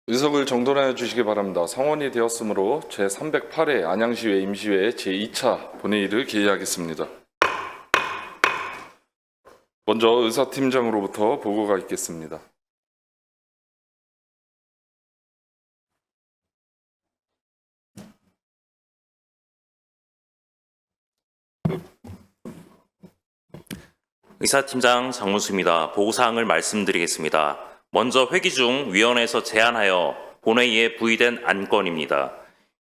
의석을 정돈하여 주시기 바랍니다. 성원이 되었으므로 제308회 안양시의회 임시회 제2차 본회의를 개의하겠습니다. 먼저 의사팀장으로부터 보고가 있겠습니다. 의사팀장 장문수입니다. 보고사항을 말씀드리겠습니다. 먼저 회기 중 위원회에서 제안하여 본회의에 부의된 안건입니다.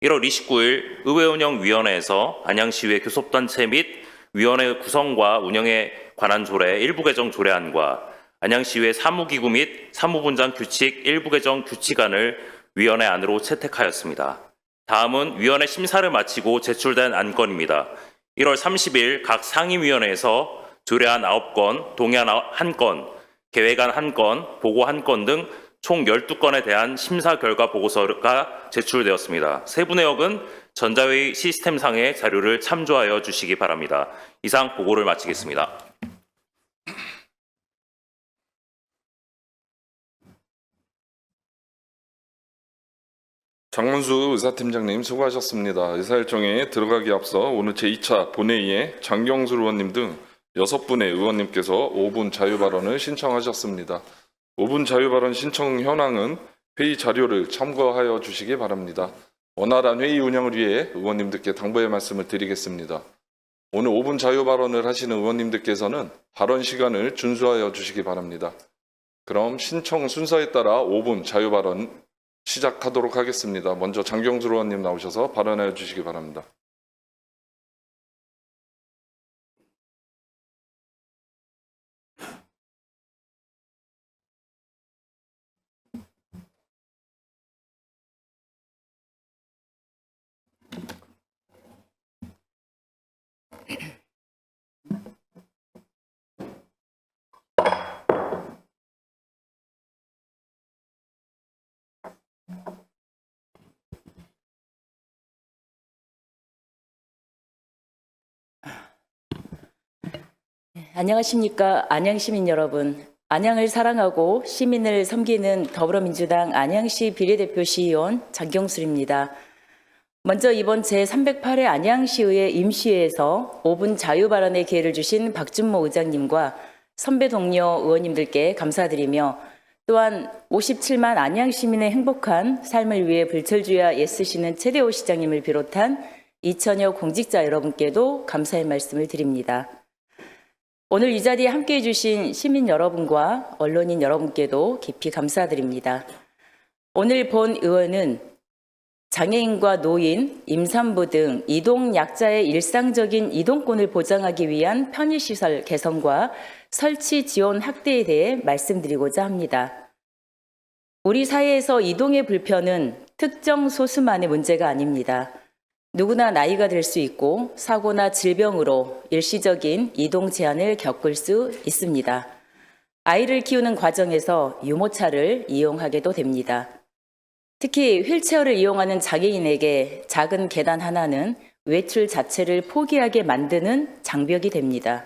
1월 29일 의회운영위원회에서 안양시의회 교섭단체 및 위원회 구성과 운영에 관한 조례 일부 개정 조례안과 안양시의회 사무기구 및 사무분장 규칙 일부 개정 규칙안을 위원회 안으로 채택하였습니다. 다음은 위원회 심사를 마치고 제출된 안건입니다. 1월 30일 각 상임위원회에서 조례안 9건, 동의안 1건, 계획안 1건, 보고 1건 등 총 12건에 대한 심사 결과 보고서가 제출되었습니다. 세부 내역은 전자회의 시스템상의 자료를 참조하여 주시기 바랍니다. 이상 보고를 마치겠습니다. 장문수 의사팀장님 수고하셨습니다. 의사일정에 들어가기 앞서 오늘 제2차 본회의에 장경수 의원님 등 6분의 의원님께서 5분 자유발언을 신청하셨습니다. 5분 자유발언 신청 현황은 회의 자료를 참고하여 주시기 바랍니다. 원활한 회의 운영을 위해 의원님들께 당부의 말씀을 드리겠습니다. 오늘 5분 자유발언을 하시는 의원님들께서는 발언 시간을 준수하여 주시기 바랍니다. 그럼 신청 순서에 따라 5분 자유발언 시작하도록 하겠습니다. 먼저 장경수 의원님 나오셔서 발언하여 주시기 바랍니다. 안녕하십니까. 안양시민 여러분. 안양을 사랑하고 시민을 섬기는 더불어민주당 안양시 비례대표 시의원 장경술입니다. 먼저 이번 제308회 안양시의회 임시회에서 5분 자유발언의 기회를 주신 박준모 의장님과 선배 동료 의원님들께 감사드리며 또한 57만 안양시민의 행복한 삶을 위해 불철주야 애쓰시는 최대호 시장님을 비롯한 2천여 공직자 여러분께도 감사의 말씀을 드립니다. 오늘 이 자리에 함께해 주신 시민 여러분과 언론인 여러분께도 깊이 감사드립니다. 오늘 본 의원은 장애인과 노인, 임산부 등 이동 약자의 일상적인 이동권을 보장하기 위한 편의시설 개선과 설치 지원 확대에 대해 말씀드리고자 합니다. 우리 사회에서 이동의 불편은 특정 소수만의 문제가 아닙니다. 누구나 나이가 들 수 있고 사고나 질병으로 일시적인 이동 제한을 겪을 수 있습니다. 아이를 키우는 과정에서 유모차를 이용하게도 됩니다. 특히 휠체어를 이용하는 장애인에게 작은 계단 하나는 외출 자체를 포기하게 만드는 장벽이 됩니다.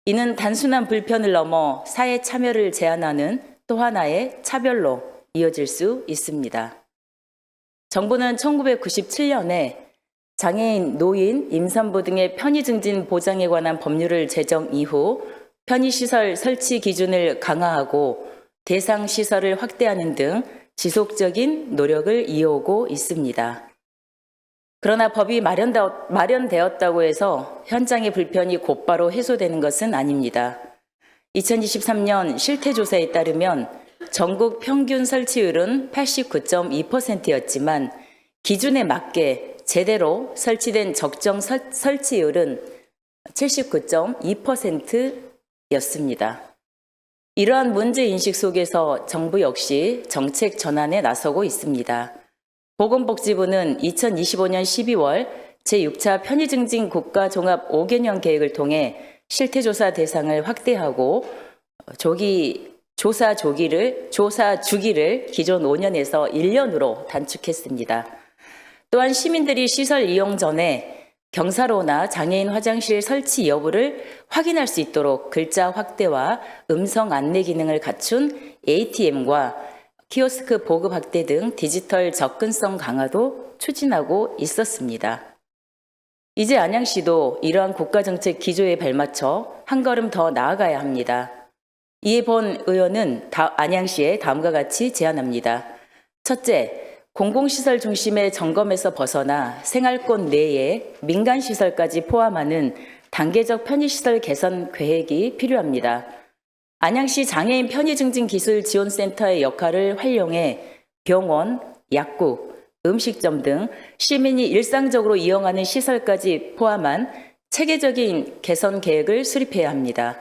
이는 단순한 불편을 넘어 사회 참여를 제한하는 또 하나의 차별로 이어질 수 있습니다. 정부는 1997년에 장애인, 노인, 임산부 등의 편의 증진 보장에 관한 법률을 제정 이후 편의시설 설치 기준을 강화하고 대상 시설을 확대하는 등 지속적인 노력을 이어오고 있습니다. 그러나 법이 마련되었다고 해서 현장의 불편이 곧바로 해소되는 것은 아닙니다. 2023년 실태조사에 따르면 전국 평균 설치율은 89.2%였지만 기준에 맞게 제대로 설치된 적정 설치율은 79.2%였습니다. 이러한 문제인식 속에서 정부 역시 정책 전환에 나서고 있습니다. 보건복지부는 2025년 12월 제6차 편의증진 국가종합 5개년 계획을 통해 실태조사 대상을 확대하고 조사 주기를 기존 5년에서 1년으로 단축했습니다. 또한 시민들이 시설 이용 전에 경사로나 장애인 화장실 설치 여부를 확인할 수 있도록 글자 확대와 음성 안내 기능을 갖춘 ATM과 키오스크 보급 확대 등 디지털 접근성 강화도 추진하고 있었습니다. 이제 안양시도 이러한 국가정책 기조에 발맞춰 한 걸음 더 나아가야 합니다. 이에 본 의원은 안양시에 다음과 같이 제안합니다. 첫째, 공공시설 중심의 점검에서 벗어나 생활권 내에 민간시설까지 포함하는 단계적 편의시설 개선 계획이 필요합니다. 안양시 장애인 편의증진기술지원센터의 역할을 활용해 병원, 약국, 음식점 등 시민이 일상적으로 이용하는 시설까지 포함한 체계적인 개선 계획을 수립해야 합니다.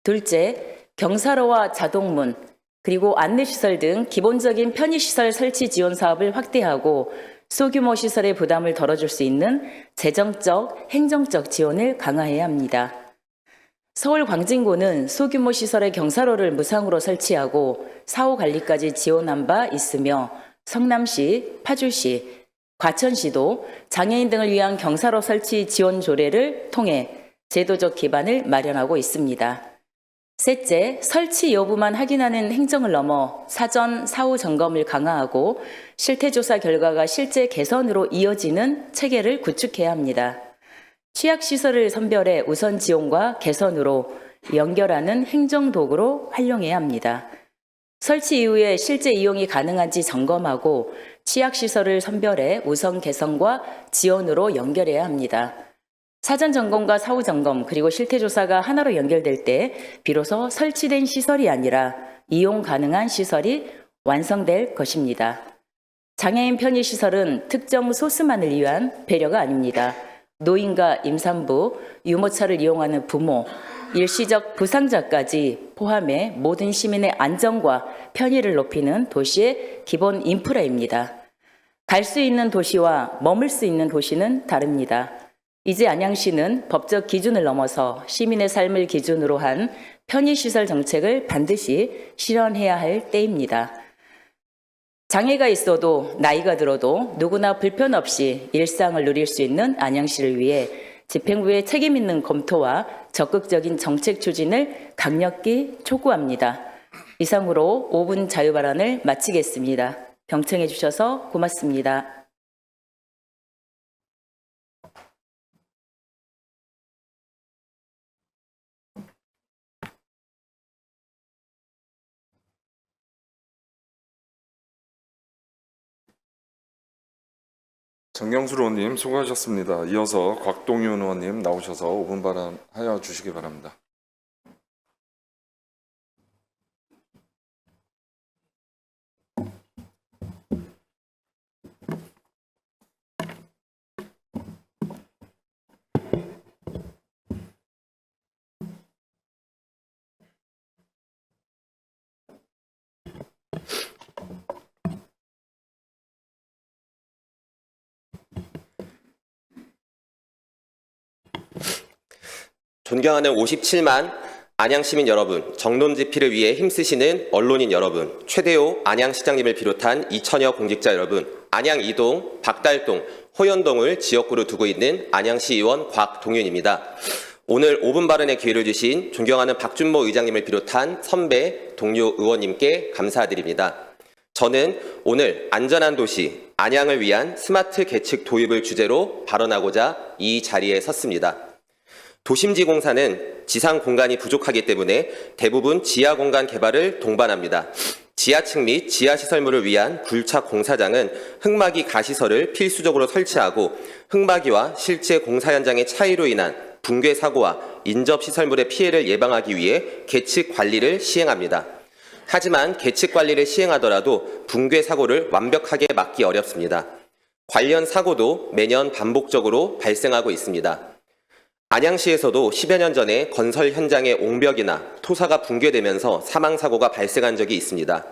둘째, 경사로와 자동문, 그리고 안내시설 등 기본적인 편의시설 설치 지원 사업을 확대하고 소규모 시설의 부담을 덜어줄 수 있는 재정적, 행정적 지원을 강화해야 합니다. 서울 광진구는 소규모 시설의 경사로를 무상으로 설치하고 사후 관리까지 지원한 바 있으며 성남시, 파주시, 과천시도 장애인 등을 위한 경사로 설치 지원 조례를 통해 제도적 기반을 마련하고 있습니다. 셋째, 설치 여부만 확인하는 행정을 넘어 사전, 사후 점검을 강화하고 실태조사 결과가 실제 개선으로 이어지는 체계를 구축해야 합니다. 취약시설을 선별해 우선 지원과 개선으로 연결하는 행정도구로 활용해야 합니다. 설치 이후에 실제 이용이 가능한지 점검하고 취약시설을 선별해 우선 개선과 지원으로 연결해야 합니다. 사전 점검과 사후 점검 그리고 실태조사가 하나로 연결될 때 비로소 설치된 시설이 아니라 이용 가능한 시설이 완성될 것입니다. 장애인 편의시설은 특정 소수만을 위한 배려가 아닙니다. 노인과 임산부, 유모차를 이용하는 부모, 일시적 부상자까지 포함해 모든 시민의 안전과 편의를 높이는 도시의 기본 인프라입니다. 갈 수 있는 도시와 머물 수 있는 도시는 다릅니다. 이제 안양시는 법적 기준을 넘어서 시민의 삶을 기준으로 한 편의시설 정책을 반드시 실현해야 할 때입니다. 장애가 있어도 나이가 들어도 누구나 불편 없이 일상을 누릴 수 있는 안양시를 위해 집행부의 책임 있는 검토와 적극적인 정책 추진을 강력히 촉구합니다. 이상으로 5분 자유발언을 마치겠습니다. 경청해 주셔서 고맙습니다. 장경수 의원님 수고하셨습니다. 이어서 곽동윤 의원님 나오셔서 5분 발언하여 주시기 바랍니다. 존경하는 57만 안양시민 여러분, 정론지피를 위해 힘쓰시는 언론인 여러분, 최대호 안양시장님을 비롯한 2천여 공직자 여러분, 안양 2동, 박달동, 호연동을 지역구로 두고 있는 안양시 의원 곽동윤입니다. 오늘 5분 발언의 기회를 주신 존경하는 박준모 의장님을 비롯한 선배, 동료 의원님께 감사드립니다. 저는 오늘 안전한 도시, 안양을 위한 스마트 계측 도입을 주제로 발언하고자 이 자리에 섰습니다. 도심지공사는 지상 공간이 부족하기 때문에 대부분 지하 공간 개발을 동반합니다. 지하층 및 지하시설물을 위한 굴착 공사장은 흙막이 가시설을 필수적으로 설치하고 흙막이와 실제 공사 현장의 차이로 인한 붕괴 사고와 인접 시설물의 피해를 예방하기 위해 계측 관리를 시행합니다. 하지만 계측 관리를 시행하더라도 붕괴 사고를 완벽하게 막기 어렵습니다. 관련 사고도 매년 반복적으로 발생하고 있습니다. 안양시에서도 10여 년 전에 건설 현장의 옹벽이나 토사가 붕괴되면서 사망사고가 발생한 적이 있습니다.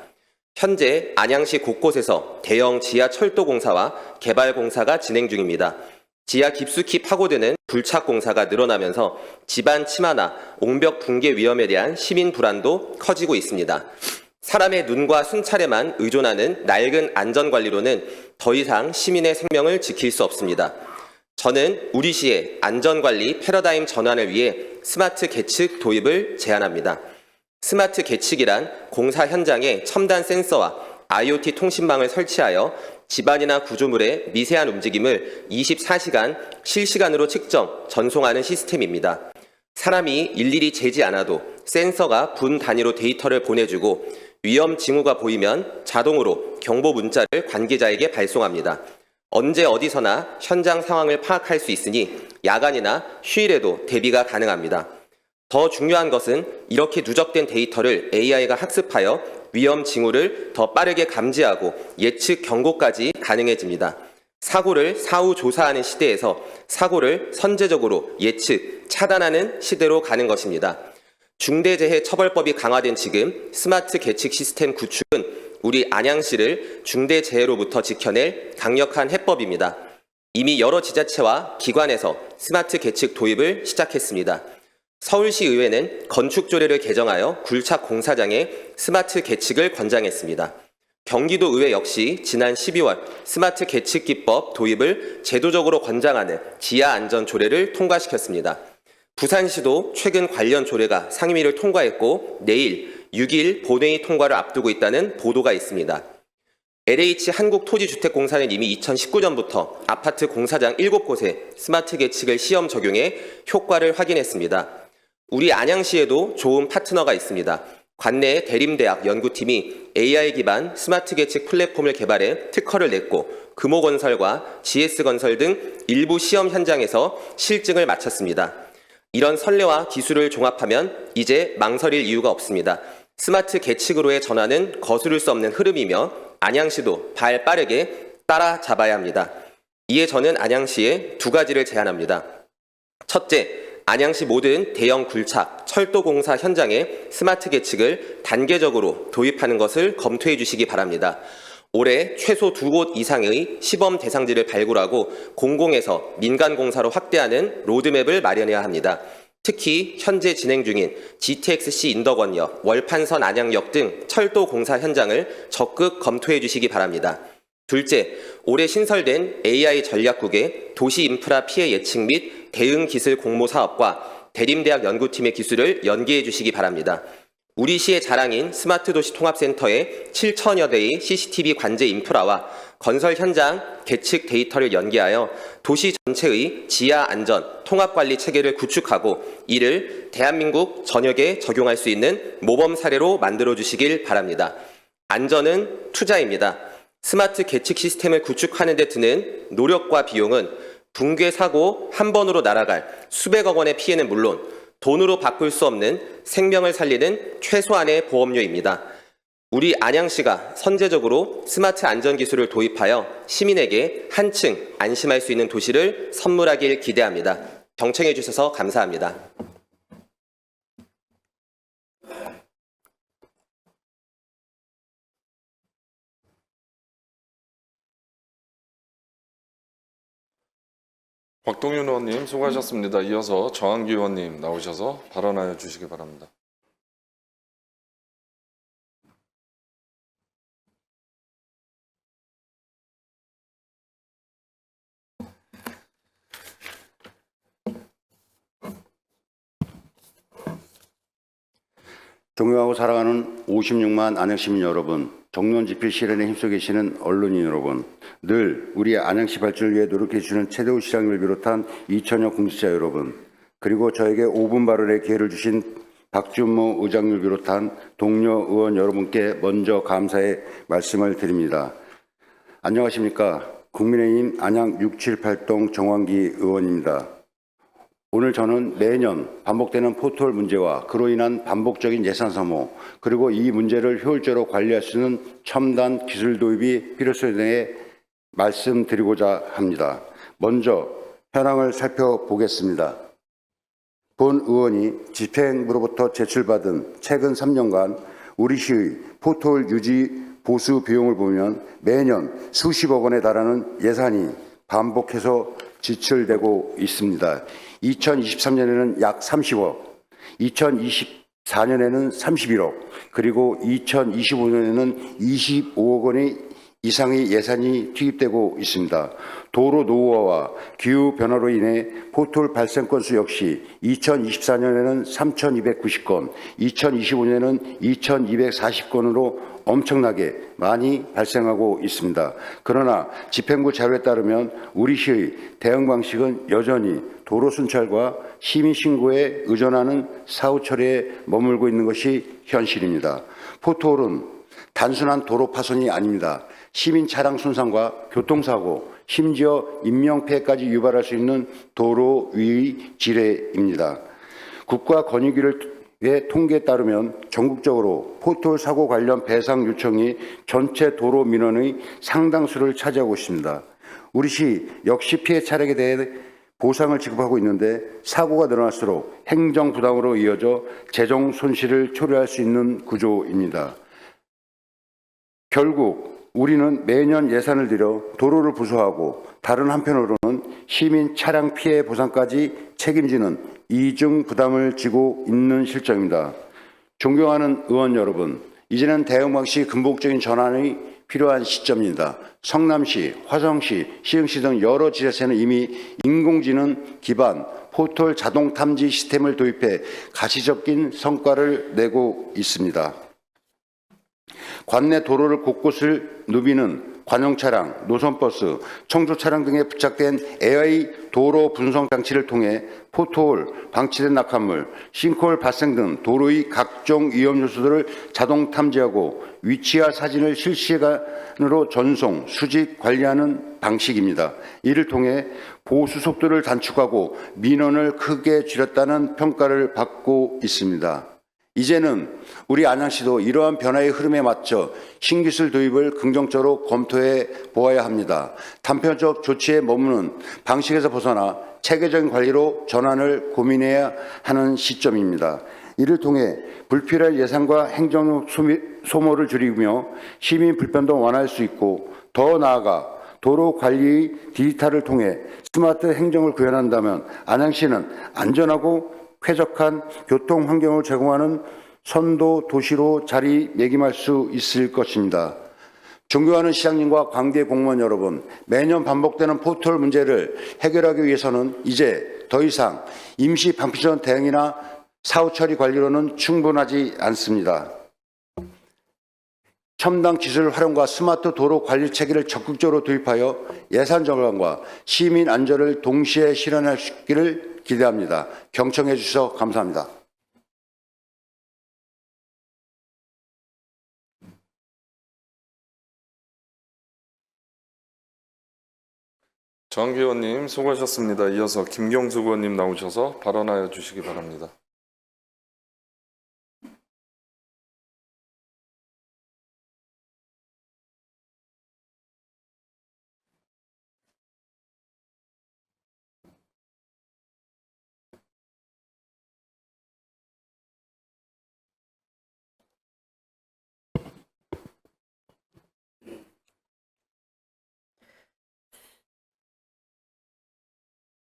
현재 안양시 곳곳에서 대형 지하 철도 공사와 개발 공사가 진행 중입니다. 지하 깊숙이 파고드는 굴착 공사가 늘어나면서 지반 침하나 옹벽 붕괴 위험에 대한 시민 불안도 커지고 있습니다. 사람의 눈과 순찰에만 의존하는 낡은 안전관리로는 더 이상 시민의 생명을 지킬 수 없습니다. 저는 우리 시의 안전관리 패러다임 전환을 위해 스마트 계측 도입을 제안합니다. 스마트 계측이란 공사 현장에 첨단 센서와 IoT 통신망을 설치하여 집안이나 구조물의 미세한 움직임을 24시간 실시간으로 측정, 전송하는 시스템입니다. 사람이 일일이 재지 않아도 센서가 분 단위로 데이터를 보내주고 위험 징후가 보이면 자동으로 경보 문자를 관계자에게 발송합니다. 언제 어디서나 현장 상황을 파악할 수 있으니 야간이나 휴일에도 대비가 가능합니다. 더 중요한 것은 이렇게 누적된 데이터를 AI가 학습하여 위험 징후를 더 빠르게 감지하고 예측 경고까지 가능해집니다. 사고를 사후 조사하는 시대에서 사고를 선제적으로 예측, 차단하는 시대로 가는 것입니다. 중대재해처벌법이 강화된 지금 스마트 계측 시스템 구축은 우리 안양시를 중대재해로부터 지켜낼 강력한 해법입니다. 이미 여러 지자체와 기관에서 스마트 계측 도입을 시작했습니다. 서울시의회는 건축조례를 개정하여 굴착 공사장에 스마트 계측을 권장했습니다. 경기도의회 역시 지난 12월 스마트 계측 기법 도입을 제도적으로 권장하는 지하안전조례를 통과시켰습니다. 부산시도 최근 관련 조례가 상임위를 통과했고 내일 6일 본회의 통과를 앞두고 있다는 보도가 있습니다. LH 한국토지주택공사는 이미 2019년부터 아파트 공사장 7곳에 스마트 계측을 시험 적용해 효과를 확인했습니다. 우리 안양시에도 좋은 파트너가 있습니다. 관내 대림대학 연구팀이 AI 기반 스마트 계측 플랫폼을 개발해 특허를 냈고 금호건설과 GS건설 등 일부 시험 현장에서 실증을 마쳤습니다. 이런 선례와 기술을 종합하면 이제 망설일 이유가 없습니다. 스마트 계측으로의 전환은 거스를 수 없는 흐름이며 안양시도 발 빠르게 따라잡아야 합니다. 이에 저는 안양시에 두 가지를 제안합니다. 첫째, 안양시 모든 대형 굴착, 철도공사 현장에 스마트 계측을 단계적으로 도입하는 것을 검토해 주시기 바랍니다. 올해 최소 2곳 이상의 시범 대상지를 발굴하고 공공에서 민간공사로 확대하는 로드맵을 마련해야 합니다. 특히 현재 진행 중인 GTX-C 인덕원역, 월판선 안양역 등 철도 공사 현장을 적극 검토해 주시기 바랍니다. 둘째, 올해 신설된 AI 전략국의 도시 인프라 피해 예측 및 대응 기술 공모 사업과 대림대학 연구팀의 기술을 연계해 주시기 바랍니다. 우리 시의 자랑인 스마트 도시 통합센터의 7천여 대의 CCTV 관제 인프라와 건설 현장 계측 데이터를 연계하여 도시 전체의 지하 안전 통합 관리 체계를 구축하고 이를 대한민국 전역에 적용할 수 있는 모범 사례로 만들어 주시길 바랍니다. 안전은 투자입니다. 스마트 계측 시스템을 구축하는 데 드는 노력과 비용은 붕괴 사고 한 번으로 날아갈 수백억 원의 피해는 물론 돈으로 바꿀 수 없는 생명을 살리는 최소한의 보험료입니다. 우리 안양시가 선제적으로 스마트 안전기술을 도입하여 시민에게 한층 안심할 수 있는 도시를 선물하길 기대합니다. 경청해 주셔서 감사합니다. 박동윤 의원님 수고하셨습니다. 이어서 정한기 의원님 나오셔서 발언하여 주시기 바랍니다. 존경하고 사랑하는 56만 안양시민 여러분, 정론집필 실현에 힘써 계시는 언론인 여러분, 늘 우리 안양시 발전을 위해 노력해 주시는 최대우 시장님을 비롯한 2천여 공직자 여러분, 그리고 저에게 5분 발언의 기회를 주신 박준모 의장님을 비롯한 동료 의원 여러분께 먼저 감사의 말씀을 드립니다. 안녕하십니까. 국민의힘 안양 678동 정환기 의원입니다. 오늘 저는 매년 반복되는 포털 문제와 그로 인한 반복적인 예산 소모, 그리고 이 문제를 효율적으로 관리할 수 있는 첨단 기술 도입이 필요성에 대해 말씀드리고자 합니다. 먼저 현황을 살펴보겠습니다. 본 의원이 집행부로부터 제출받은 최근 3년간 우리 시의 포털 유지 보수 비용을 보면 매년 수십억 원에 달하는 예산이 반복해서 지출되고 있습니다. 2023년에는 약 30억, 2024년에는 31억, 그리고 2025년에는 25억 원이 이상의 예산이 투입되고 있습니다. 도로 노후화와 기후 변화로 인해 포톨 발생 건수 역시 2024년에는 3,290건, 2025년에는 2,240건으로 엄청나게 많이 발생하고 있습니다. 그러나 집행부 자료에 따르면 우리 시의 대응 방식은 여전히 도로 순찰과 시민 신고에 의존하는 사후 처리에 머물고 있는 것이 현실입니다. 포톨은 단순한 도로 파손이 아닙니다. 시민 차량 손상과 교통사고, 심지어 인명피해까지 유발할 수 있는 도로 위 지뢰입니다. 국가권익위의 통계에 따르면 전국적으로 포톨 사고 관련 배상 요청이 전체 도로 민원의 상당수를 차지하고 있습니다. 우리 시 역시 피해 차량에 대해 보상을 지급하고 있는데 사고가 늘어날수록 행정 부담으로 이어져 재정 손실을 초래할 수 있는 구조입니다. 결국 우리는 매년 예산을 들여 도로를 부수하고 다른 한편으로는 시민 차량 피해 보상까지 책임지는 이중 부담을 지고 있는 실정입니다. 존경하는 의원 여러분, 이제는 대응 방식 근본적인 전환이 필요한 시점입니다. 성남시, 화성시, 시흥시 등 여러 지자체는 이미 인공지능 기반 포털 자동 탐지 시스템을 도입해 가시적인 성과를 내고 있습니다. 관내 도로를 곳곳을 누비는 관용차량, 노선버스, 청소차량 등에 부착된 AI 도로 분석 장치를 통해 포트홀, 방치된 낙하물, 싱크홀 발생 등 도로의 각종 위험 요소들을 자동 탐지하고 위치와 사진을 실시간으로 전송, 수집, 관리하는 방식입니다. 이를 통해 보수 속도를 단축하고 민원을 크게 줄였다는 평가를 받고 있습니다. 이제는 우리 안양시도 이러한 변화의 흐름에 맞춰 신기술 도입을 긍정적으로 검토해 보아야 합니다. 단편적 조치에 머무는 방식에서 벗어나 체계적인 관리로 전환을 고민해야 하는 시점입니다. 이를 통해 불필요한 예산과 행정 소모를 줄이며 시민 불편도 완화할 수 있고 더 나아가 도로 관리 디지털을 통해 스마트 행정을 구현한다면 안양시는 안전하고 쾌적한 교통 환경을 제공하는 선도 도시로 자리매김할 수 있을 것입니다. 존경하는 시장님과 관계 공무원 여러분, 매년 반복되는 포털 문제를 해결하기 위해서는 이제 더 이상 임시 방피전 대응이나 사후 처리 관리로는 충분하지 않습니다. 첨단 기술 활용과 스마트 도로 관리 체계를 적극적으로 도입하여 예산 절감과 시민 안전을 동시에 실현할 수 있기를 기대합니다. 경청해 주셔서 감사합니다. 정한기 의원님 수고하셨습니다. 이어서 김경수 의원님 나오셔서 발언하여 주시기 바랍니다.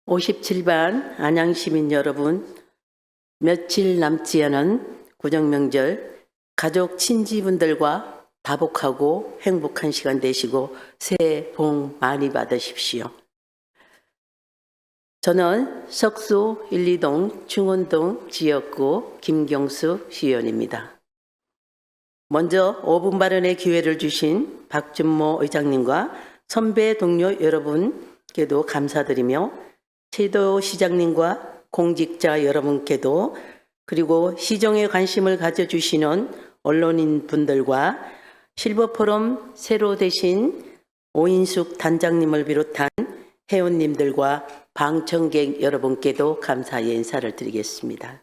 (57반) 안양시민 여러분, 며칠 남지 않은 구정명절 가족 친지분들과 다복하고 행복한 시간 되시고 새해 복 많이 받으십시오. 저는 석수 1, 2동 충원동 지역구 김경수 시의원입니다. 먼저 5분 발언의 기회를 주신 박준모 의장님과 선배 동료 여러분께도 감사드리며 최도 시장님과 공직자 여러분께도 그리고 시정에 관심을 가져주시는 언론인 분들과 실버포럼 새로 되신 오인숙 단장님을 비롯한 회원님들과 방청객 여러분께도 감사의 인사를 드리겠습니다.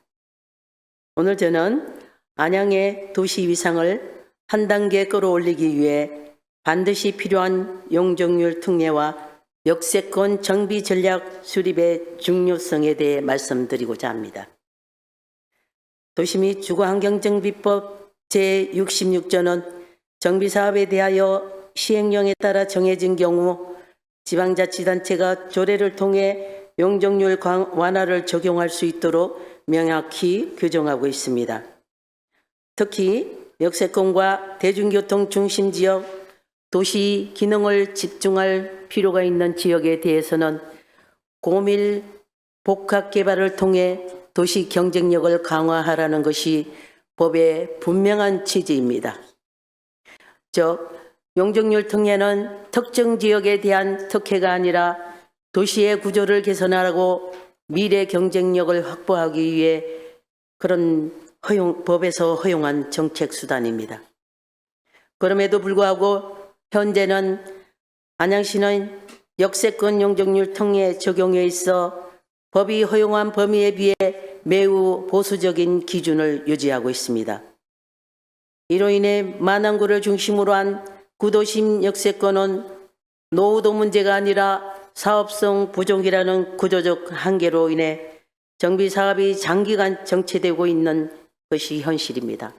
오늘 저는 안양의 도시 위상을 한 단계 끌어올리기 위해 반드시 필요한 용적률 특례와 역세권 정비 전략 수립의 중요성에 대해 말씀드리고자 합니다. 도시 및 주거환경정비법 제66조는 정비사업에 대하여 시행령에 따라 정해진 경우 지방자치단체가 조례를 통해 용적률 완화를 적용할 수 있도록 명확히 규정하고 있습니다. 특히 역세권과 대중교통 중심지역 도시 기능을 집중할 필요가 있는 지역에 대해서는 고밀 복합 개발을 통해 도시 경쟁력을 강화하라는 것이 법의 분명한 취지입니다. 즉, 용적률 특례는 특정 지역에 대한 특혜가 아니라 도시의 구조를 개선하고 미래 경쟁력을 확보하기 위해 그런 법에서 허용한 정책 수단입니다. 그럼에도 불구하고 현재는 안양시는 역세권 용적률 특례 적용에 있어 법이 허용한 범위에 비해 매우 보수적인 기준을 유지하고 있습니다. 이로 인해 만안구를 중심으로 한 구도심 역세권은 노후도 문제가 아니라 사업성 부족이라는 구조적 한계로 인해 정비 사업이 장기간 정체되고 있는 것이 현실입니다.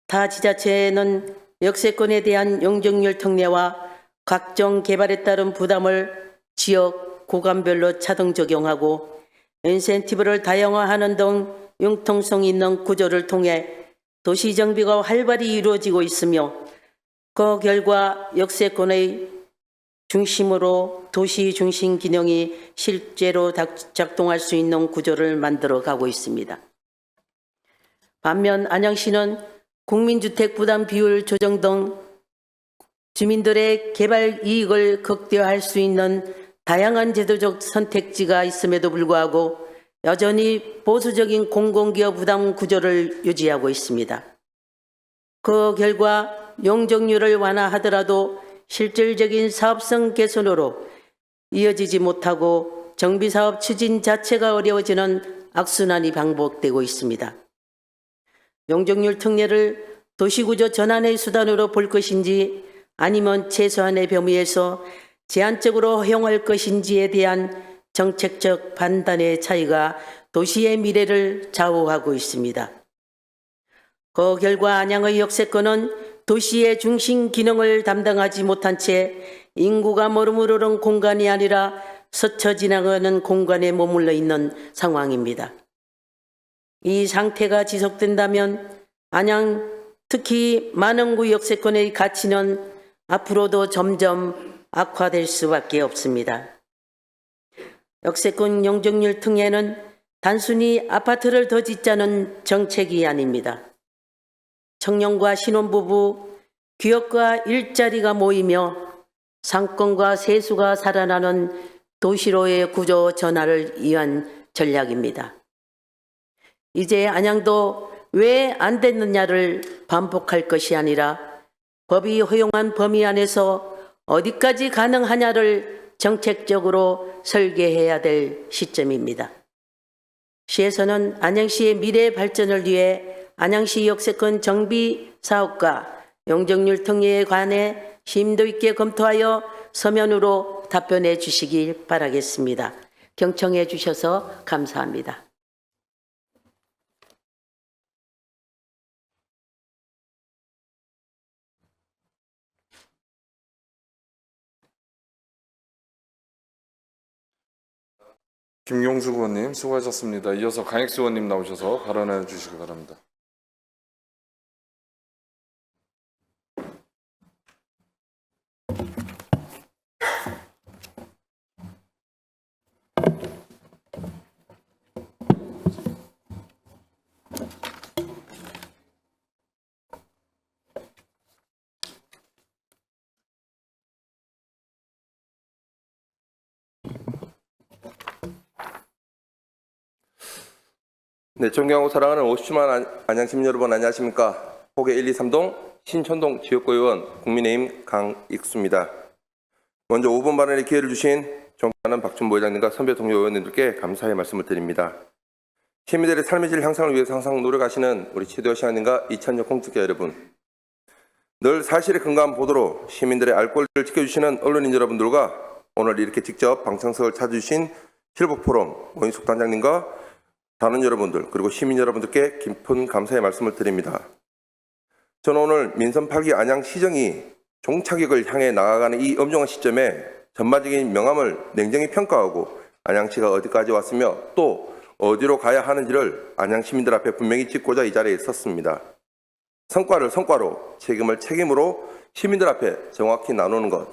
타 지자체는 역세권에 대한 용적률 특례와 각종 개발에 따른 부담을 지역 구간별로 차등 적용하고 인센티브를 다양화하는 등 융통성 있는 구조를 통해 도시 정비가 활발히 이루어지고 있으며 그 결과 역세권의 중심으로 도시 중심 기능이 실제로 작동할 수 있는 구조를 만들어 가고 있습니다. 반면 안양시는 국민주택 부담 비율 조정 등 주민들의 개발 이익을 극대화할 수 있는 다양한 제도적 선택지가 있음에도 불구하고 여전히 보수적인 공공기업 부담 구조를 유지하고 있습니다. 그 결과 용적률을 완화하더라도 실질적인 사업성 개선으로 이어지지 못하고 정비사업 추진 자체가 어려워지는 악순환이 반복되고 있습니다. 용적률 특례를 도시구조 전환의 수단으로 볼 것인지 아니면 최소한의 범위에서 제한적으로 허용할 것인지에 대한 정책적 판단의 차이가 도시의 미래를 좌우하고 있습니다. 그 결과 안양의 역세권은 도시의 중심 기능을 담당하지 못한 채 인구가 머무르는 공간이 아니라 스쳐 지나가는 공간에 머물러 있는 상황입니다. 이 상태가 지속된다면 안양, 특히 만원구 역세권의 가치는 앞으로도 점점 악화될 수밖에 없습니다. 역세권 용적률 특례는 단순히 아파트를 더 짓자는 정책이 아닙니다. 청년과 신혼부부, 기업과 일자리가 모이며 상권과 세수가 살아나는 도시로의 구조 전환을 위한 전략입니다. 이제 안양도 왜 안 됐느냐를 반복할 것이 아니라 법이 허용한 범위 안에서 어디까지 가능하냐를 정책적으로 설계해야 될 시점입니다. 시에서는 안양시의 미래 발전을 위해 안양시 역세권 정비 사업과 용적률 특례에 관해 심도 있게 검토하여 서면으로 답변해 주시길 바라겠습니다. 경청해 주셔서 감사합니다. 김용수 의원님 수고하셨습니다. 이어서 강익수 의원님 나오셔서 발언해 주시기 바랍니다. 네, 존경하고 사랑하는 50만 안양시민 여러분 안녕하십니까? 포계 1, 2, 3동 신촌동 지역구의원 국민의힘 강익수입니다. 먼저 5분 발언의 기회를 주신 존경하는 박준모 의장님과 선배 동료 의원님들께 감사의 말씀을 드립니다. 시민들의 삶의 질 향상을 위해서 항상 노력하시는 우리 최대호 시장님과 이찬혁 공직자 여러분, 늘 사실에 근거한 보도로 시민들의 알 권리를 지켜주시는 언론인 여러분들과 오늘 이렇게 직접 방청석을 찾아주신 실버포럼 오인숙 단장님과 다른 여러분들 그리고 시민 여러분들께 깊은 감사의 말씀을 드립니다. 저는 오늘 민선 8기 안양시정이 종착역을 향해 나아가는 이 엄중한 시점에 전반적인 명암을 냉정히 평가하고 안양시가 어디까지 왔으며 또 어디로 가야 하는지를 안양 시민들 앞에 분명히 짚고자 이 자리에 섰습니다. 성과를 성과로, 책임을 책임으로 시민들 앞에 정확히 나누는 것.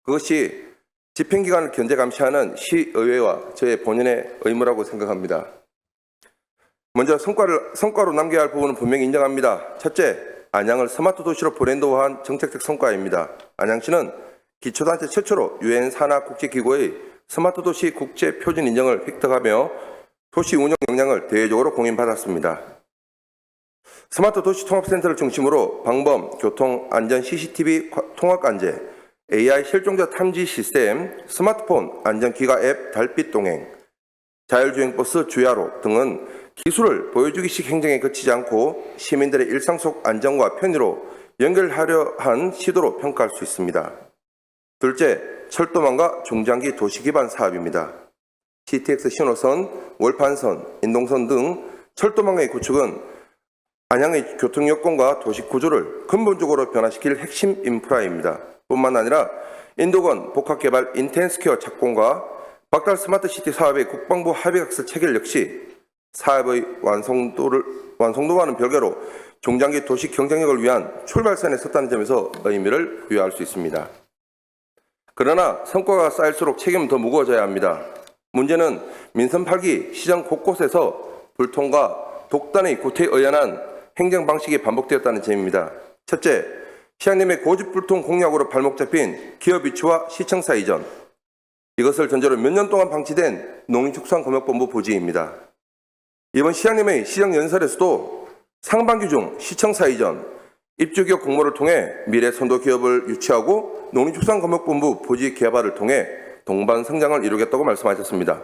그것이 집행기관을 견제 감시하는 시의회와 저의 본연의 의무라고 생각합니다. 먼저 성과로 남겨야 할 부분은 분명히 인정합니다. 첫째, 안양을 스마트 도시로 브랜드화한 정책적 성과입니다. 안양시는 기초단체 최초로 유엔 산하 국제기구의 스마트 도시 국제 표준 인정을 획득하며 도시 운영 역량을 대외적으로 공인받았습니다. 스마트 도시 통합센터를 중심으로 방범, 교통, 안전 CCTV 통합 관제, AI 실종자 탐지 시스템, 스마트폰, 안전기가 앱, 달빛 동행, 자율주행버스 주야로 등은 기술을 보여주기식 행정에 그치지 않고 시민들의 일상 속 안전과 편의로 연결하려 한 시도로 평가할 수 있습니다. 둘째, 철도망과 중장기 도시기반 사업입니다. GTX 신호선, 월판선, 인동선 등 철도망의 구축은 안양의 교통 여건과 도시 구조를 근본적으로 변화시킬 핵심 인프라입니다. 뿐만 아니라 인도건 복합개발 인텐스퀘어 착공과 박달 스마트시티 사업의 국방부 합의학서 체결 역시 사업의 완성도와는 별개로 중장기 도시 경쟁력을 위한 출발선에 섰다는 점에서 의미를 부여할 수 있습니다. 그러나 성과가 쌓일수록 책임은 더 무거워져야 합니다. 문제는 민선 8기 시정 곳곳에서 불통과 독단의 구태에 의연한 행정 방식이 반복되었다는 점입니다. 첫째, 시장님의 고집불통 공약으로 발목 잡힌 기업 유치와 시청사 이전. 이것을 전제로 몇 년 동안 방치된 농림축산검역본부 부지입니다. 이번 시장님의 시정 연설에서도 상반기 중 시청사 이전, 입주기업 공모를 통해 미래 선도 기업을 유치하고 농림축산검역본부 부지 개발을 통해 동반 성장을 이루겠다고 말씀하셨습니다.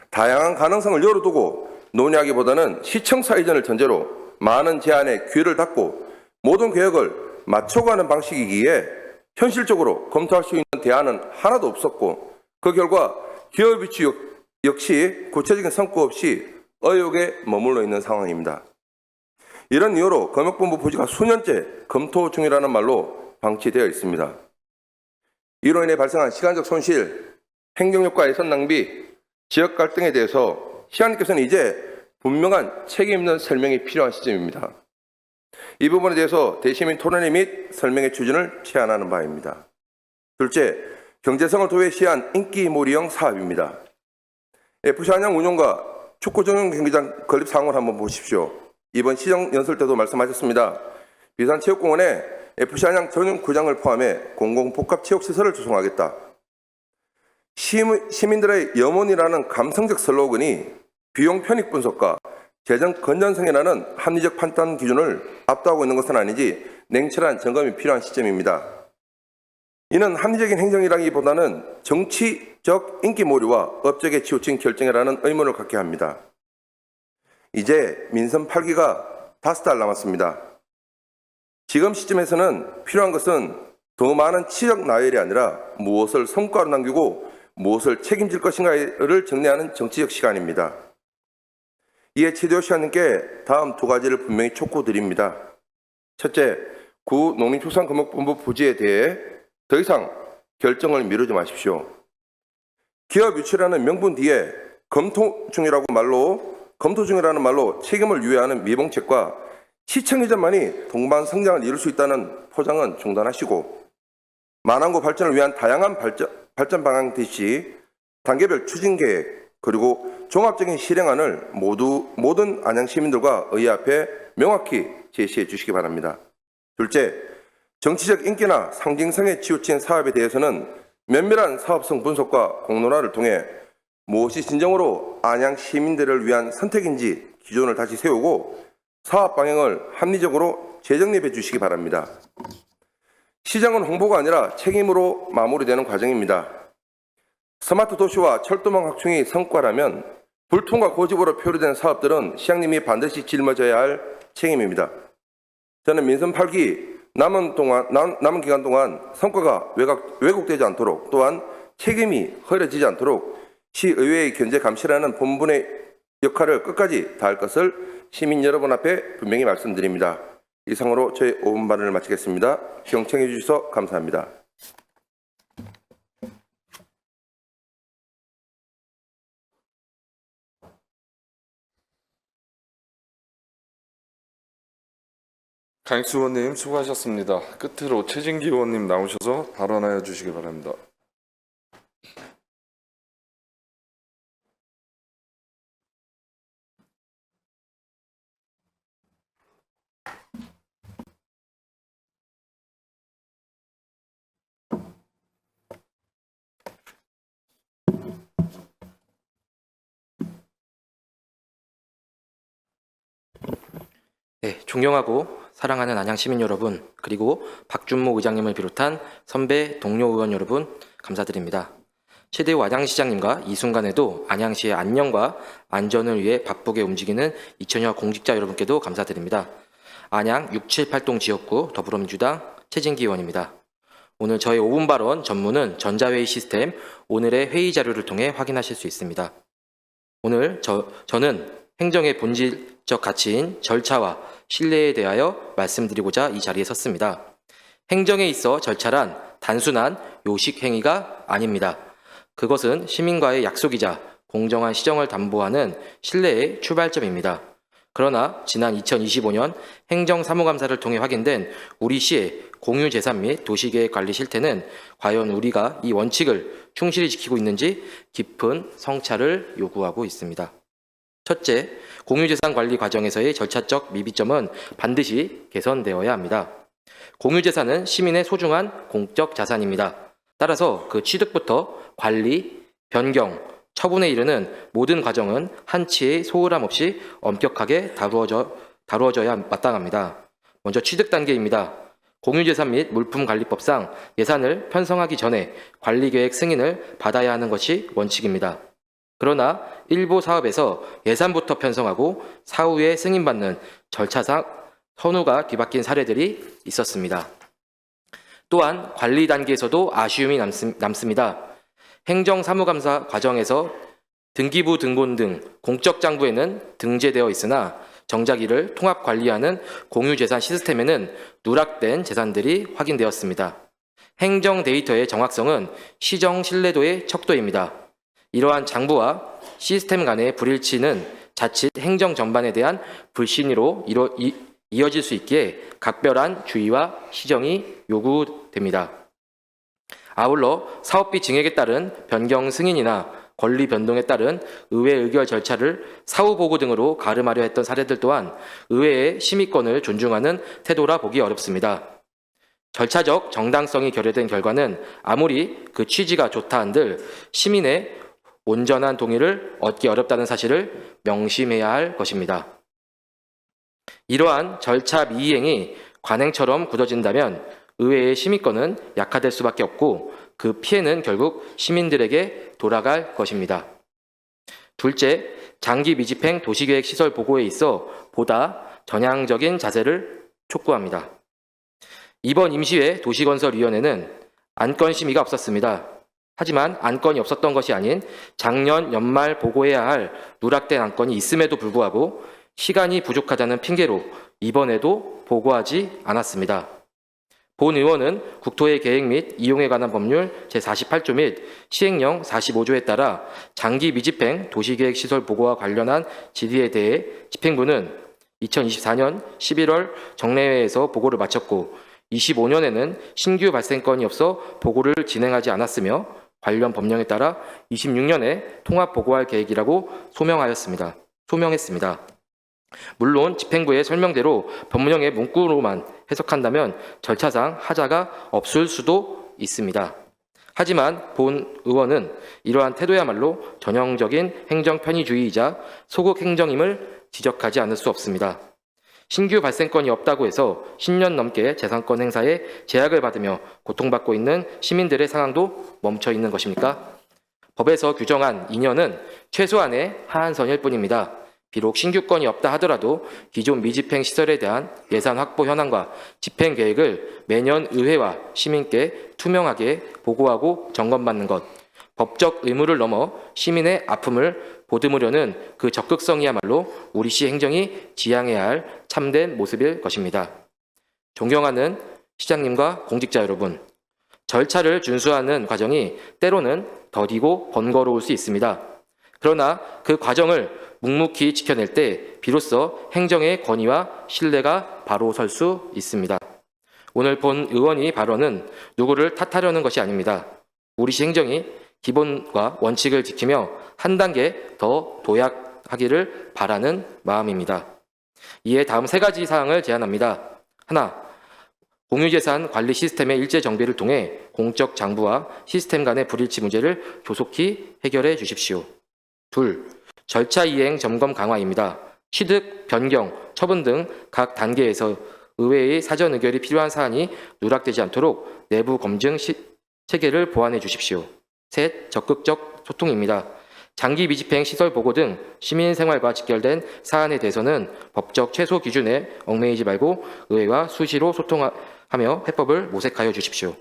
다양한 가능성을 열어두고 논의하기보다는 시청사 이전을 전제로 많은 제안에 귀를 닫고 모든 계획을 맞춰가는 방식이기에 현실적으로 검토할 수 있는 대안은 하나도 없었고 그 결과 기업 유치 역시 구체적인 성과 없이 의혹에 머물러 있는 상황입니다. 이런 이유로 검역본부 부지가 수년째 검토 중이라는 말로 방치되어 있습니다. 이로 인해 발생한 시간적 손실, 행정력과 예산 낭비, 지역 갈등에 대해서 시장님께서는 이제 분명한 책임 있는 설명이 필요한 시점입니다. 이 부분에 대해서 대시민 토론회 및 설명의 추진을 제안하는 바입니다. 둘째, 경제성을 도외시한 인기몰이형 사업입니다. FC 안양 운영과 축구 전용 경기장 건립 상황을 한번 보십시오. 이번 시정 연설 때도 말씀하셨습니다. 비산체육공원에 FC 안양 전용 구장을 포함해 공공복합체육시설을 조성하겠다. 시민들의 염원이라는 감성적 슬로건이 비용 편익 분석과 재정 건전성이라는 합리적 판단 기준을 압도하고 있는 것은 아닌지 냉철한 점검이 필요한 시점입니다. 이는 합리적인 행정이라기보다는 정치적 인기몰이와 업적에 치우친 결정이라는 의문을 갖게 합니다. 이제 민선 8기가 5달 남았습니다. 지금 시점에서는 필요한 것은 더 많은 치적 나열이 아니라 무엇을 성과로 남기고 무엇을 책임질 것인가를 정리하는 정치적 시간입니다. 이에 최대호 시장님께 다음 두 가지를 분명히 촉구드립니다. 첫째, 구 농림축산검역본부 부지에 대해 더 이상 결정을 미루지 마십시오. 기업 유치라는 명분 뒤에 검토 중이라는 말로 책임을 유예하는 미봉책과 시청 이전만이 동반 성장을 이룰 수 있다는 포장은 중단하시고 만안고 발전을 위한 다양한 발전 방향 대시 단계별 추진 계획 그리고 종합적인 실행안을 모든 안양 시민들과 의회 앞에 명확히 제시해 주시기 바랍니다. 둘째, 정치적 인기나 상징성에 치우친 사업에 대해서는 면밀한 사업성 분석과 공론화를 통해 무엇이 진정으로 안양 시민들을 위한 선택인지 기준을 다시 세우고 사업 방향을 합리적으로 재정립해 주시기 바랍니다. 시정은 홍보가 아니라 책임으로 마무리되는 과정입니다. 스마트 도시와 철도망 확충이 성과라면 불통과 고집으로 표류된 사업들은 시장님이 반드시 짊어져야 할 책임입니다. 저는 민선 8기 남은 기간 동안 성과가 왜곡되지 않도록 또한 책임이 흐려지지 않도록 시의회의 견제 감시라는 본분의 역할을 끝까지 다할 것을 시민 여러분 앞에 분명히 말씀드립니다. 이상으로 저의 5분 발언을 마치겠습니다. 경청해 주셔서 감사합니다. 강익수 의원님 수고하셨습니다. 끝으로 최진기 의원님 나오셔서 발언하여 주시기 바랍니다. 네, 존경하고 사랑하는 안양 시민 여러분, 그리고 박준모 의장님을 비롯한 선배 동료 의원 여러분, 감사드립니다. 최대호 안양시장님과 이 순간에도 안양시의 안녕과 안전을 위해 바쁘게 움직이는 2000여 공직자 여러분께도 감사드립니다. 안양 678동 지역구 더불어민주당 최진기 의원입니다. 오늘 저의 5분 발언 전문은 전자회의 시스템 오늘의 회의 자료를 통해 확인하실 수 있습니다. 오늘 저는 행정의 본질적 가치인 절차와 신뢰에 대하여 말씀드리고자 이 자리에 섰습니다. 행정에 있어 절차란 단순한 요식 행위가 아닙니다. 그것은 시민과의 약속이자 공정한 시정을 담보하는 신뢰의 출발점입니다. 그러나 지난 2025년 행정사무감사를 통해 확인된 우리 시의 공유재산 및 도시계획관리 실태는 과연 우리가 이 원칙을 충실히 지키고 있는지 깊은 성찰을 요구하고 있습니다. 첫째, 공유재산 관리 과정에서의 절차적 미비점은 반드시 개선되어야 합니다. 공유재산은 시민의 소중한 공적 자산입니다. 따라서 그 취득부터 관리, 변경, 처분에 이르는 모든 과정은 한치의 소홀함 없이 엄격하게 다루어져야 마땅합니다. 먼저 취득 단계입니다. 공유재산 및 물품관리법상 예산을 편성하기 전에 관리계획 승인을 받아야 하는 것이 원칙입니다. 그러나 일부 사업에서 예산부터 편성하고 사후에 승인받는 절차상 선우가 뒤바뀐 사례들이 있었습니다. 또한 관리 단계에서도 아쉬움이 남습니다. 행정사무감사 과정에서 등기부 등본 등 공적 장부에는 등재되어 있으나 정작 이를 통합 관리하는 공유재산 시스템에는 누락된 재산들이 확인되었습니다. 행정 데이터의 정확성은 시정 신뢰도의 척도입니다. 이러한 장부와 시스템 간의 불일치는 자칫 행정 전반에 대한 불신으로 이어질 수 있기에 각별한 주의와 시정이 요구됩니다. 아울러 사업비 증액에 따른 변경 승인이나 권리 변동에 따른 의회 의결 절차를 사후 보고 등으로 가름하려 했던 사례들 또한 의회의 심의권을 존중하는 태도라 보기 어렵습니다. 절차적 정당성이 결여된 결과는 아무리 그 취지가 좋다 한들 시민의 온전한 동의를 얻기 어렵다는 사실을 명심해야 할 것입니다. 이러한 절차 미이행이 관행처럼 굳어진다면 의회의 심의권은 약화될 수밖에 없고 그 피해는 결국 시민들에게 돌아갈 것입니다. 둘째, 장기 미집행 도시계획 시설 보고에 있어 보다 전향적인 자세를 촉구합니다. 이번 임시회 도시건설위원회는 안건 심의가 없었습니다. 하지만 안건이 없었던 것이 아닌 작년 연말 보고해야 할 누락된 안건이 있음에도 불구하고 시간이 부족하다는 핑계로 이번에도 보고하지 않았습니다. 본 의원은 국토의 계획 및 이용에 관한 법률 제48조 및 시행령 45조에 따라 장기 미집행 도시계획 시설 보고와 관련한 질의에 대해 집행부는 2024년 11월 정례회에서 보고를 마쳤고 25년에는 신규 발생건이 없어 보고를 진행하지 않았으며 관련 법령에 따라 26년에 통합 보고할 계획이라고 소명했습니다. 물론 집행부의 설명대로 법령의 문구로만 해석한다면 절차상 하자가 없을 수도 있습니다. 하지만 본 의원은 이러한 태도야말로 전형적인 행정 편의주의이자 소극 행정임을 지적하지 않을 수 없습니다. 신규 발생건이 없다고 해서 10년 넘게 재산권 행사에 제약을 받으며 고통받고 있는 시민들의 상황도 멈춰 있는 것입니까? 법에서 규정한 2년은 최소한의 하한선일 뿐입니다. 비록 신규권이 없다 하더라도 기존 미집행 시설에 대한 예산 확보 현황과 집행 계획을 매년 의회와 시민께 투명하게 보고하고 점검받는 것, 법적 의무를 넘어 시민의 아픔을 보듬으려는 그 적극성이야말로 우리 시 행정이 지향해야 할 참된 모습일 것입니다. 존경하는 시장님과 공직자 여러분, 절차를 준수하는 과정이 때로는 더디고 번거로울 수 있습니다. 그러나 그 과정을 묵묵히 지켜낼 때 비로소 행정의 권위와 신뢰가 바로 설 수 있습니다. 오늘 본 의원의 발언은 누구를 탓하려는 것이 아닙니다. 우리 시 행정이 기본과 원칙을 지키며 한 단계 더 도약하기를 바라는 마음입니다. 이에 다음 세 가지 사항을 제안합니다. 하나, 공유재산 관리 시스템의 일제 정비를 통해 공적 장부와 시스템 간의 불일치 문제를 조속히 해결해 주십시오. 둘, 절차 이행 점검 강화입니다. 취득, 변경, 처분 등 각 단계에서 의회의 사전 의결이 필요한 사안이 누락되지 않도록 내부 검증 체계를 보완해 주십시오. 셋, 적극적 소통입니다. 장기 미집행 시설 보고 등 시민 생활과 직결된 사안에 대해서는 법적 최소 기준에 얽매이지 말고 의회와 수시로 소통하며 해법을 모색하여 주십시오.